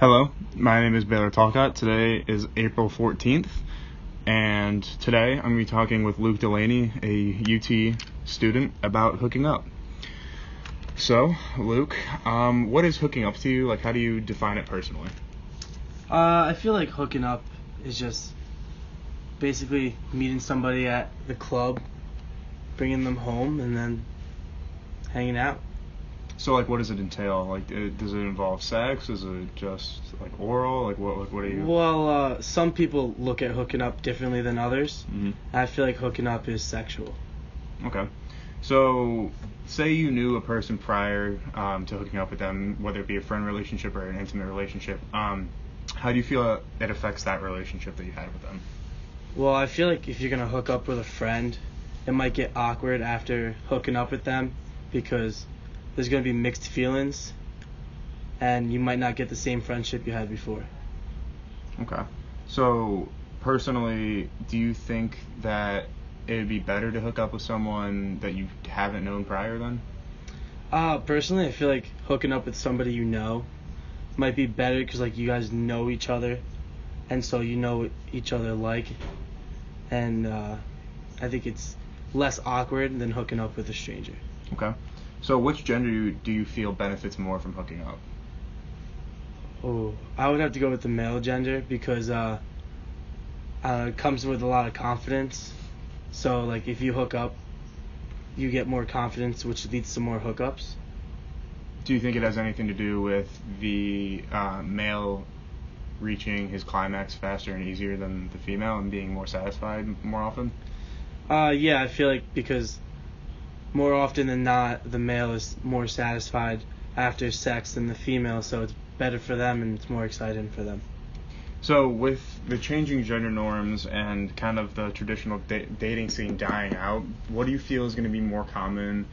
Hello, my name is Baylor Talcott. Today is April 14th, and today I'm going to be talking with Luke Delaney, a UT student, about hooking up. So, Luke, what is hooking up to you? Like, how do you define it personally? I feel like hooking up is just basically meeting somebody at the club, bringing them home, and then hanging out. So, like, what does it entail? Like, does it involve sex? Is it just, like, oral? Like, what are you... Well, some people look at hooking up differently than others. Mm-hmm. I feel like hooking up is sexual. Okay. So, say you knew a person prior to hooking up with them, whether it be a friend relationship or an intimate relationship. How do you feel it affects that relationship that you had with them? Well, I feel like if you're going to hook up with a friend, it might get awkward after hooking up with them because there's going to be mixed feelings and you might not get the same friendship you had before. Okay. So, personally, do you think that it would be better to hook up with someone that you haven't known prior then? Personally, I feel like hooking up with somebody you know might be better because, like, you guys know each other and so you know what each other like. And I think it's less awkward than hooking up with a stranger. Okay. So which gender do you feel benefits more from hooking up? Oh, I would have to go with the male gender because it comes with a lot of confidence. So, like, if you hook up, you get more confidence, which leads to more hookups. Do you think it has anything to do with the male reaching his climax faster and easier than the female and being more satisfied more often? Yeah, I feel like because more often than not, the male is more satisfied after sex than the female, so it's better for them and it's more exciting for them. So with the changing gender norms and kind of the traditional dating scene dying out, what do you feel is going to be more common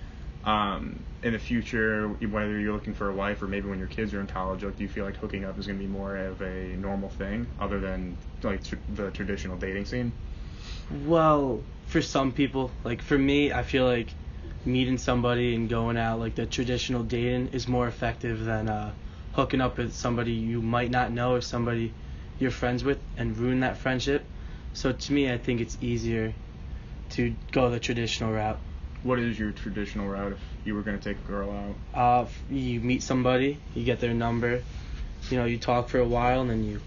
in the future, whether you're looking for a wife or maybe when your kids are in college? Like, do you feel like hooking up is going to be more of a normal thing other than like the traditional dating scene? Well, for some people, like for me, I feel like meeting somebody and going out, like the traditional dating, is more effective than hooking up with somebody you might not know or somebody you're friends with and ruin that friendship. So to me, I think it's easier to go the traditional route. What is your traditional route if you were going to take a girl out? You meet somebody, you get their number, you talk for a while, and then you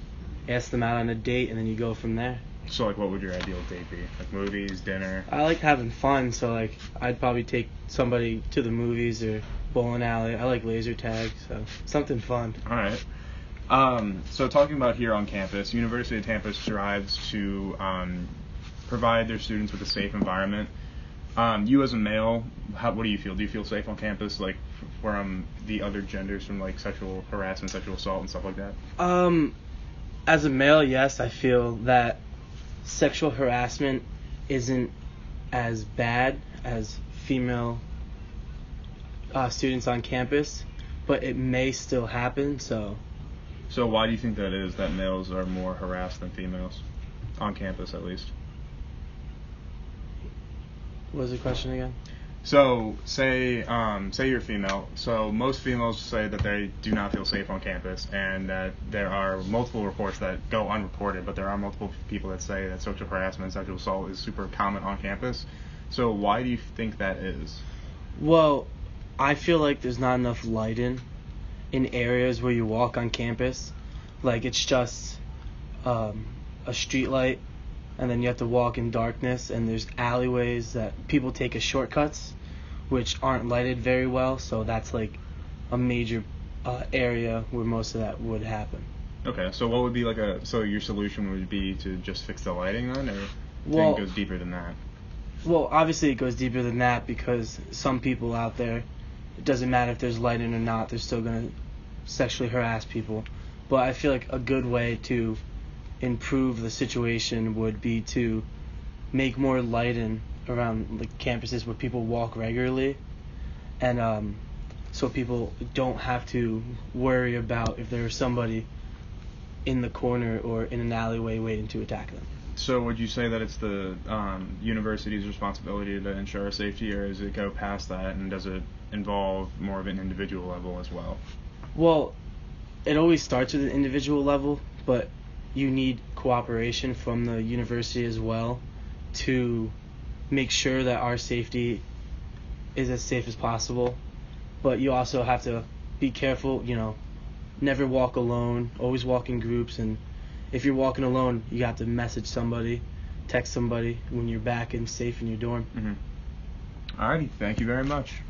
ask them out on a date, and then you go from there. So, like, what would your ideal date be? Like, movies, dinner? I like having fun, so, like, I'd probably take somebody to the movies or bowling alley. I like laser tag, so something fun. All right. So talking about here on campus, University of Tampa strives to provide their students with a safe environment. You as a male, what do you feel? Do you feel safe on campus, like, from the other genders, from, like, sexual harassment, sexual assault, and stuff like that? As a male, yes, I feel that sexual harassment isn't as bad as female students on campus, but it may still happen, so... So why do you think that is, that males are more harassed than females? On campus, at least. What was the question again? So, say you're female. So most females say that they do not feel safe on campus, and that there are multiple reports that go unreported, but there are multiple people that say that sexual harassment and sexual assault is super common on campus. So why do you think that is? Well, I feel like there's not enough lighting in areas where you walk on campus. Like, it's just a street light, and then you have to walk in darkness, and there's alleyways that people take as shortcuts, which aren't lighted very well, so that's like a major area where most of that would happen. Okay, so what would be so your solution would be to just fix the lighting then, or do you think it goes deeper than that? Well, obviously it goes deeper than that because some people out there, it doesn't matter if there's lighting or not, they're still going to sexually harass people. But I feel like a good way to improve the situation would be to make more lighting around like campuses where people walk regularly, and so people don't have to worry about if there's somebody in the corner or in an alleyway waiting to attack them. So would you say that it's the university's responsibility to ensure safety, or does it go past that, and does it involve more of an individual level as well? Well, it always starts at an individual level, but you need cooperation from the university as well to make sure that our safety is as safe as possible. But you also have to be careful, never walk alone, always walk in groups, and if you're walking alone, you have to message somebody, text somebody when you're back and safe in your dorm. Mm-hmm. Alrighty, thank you very much.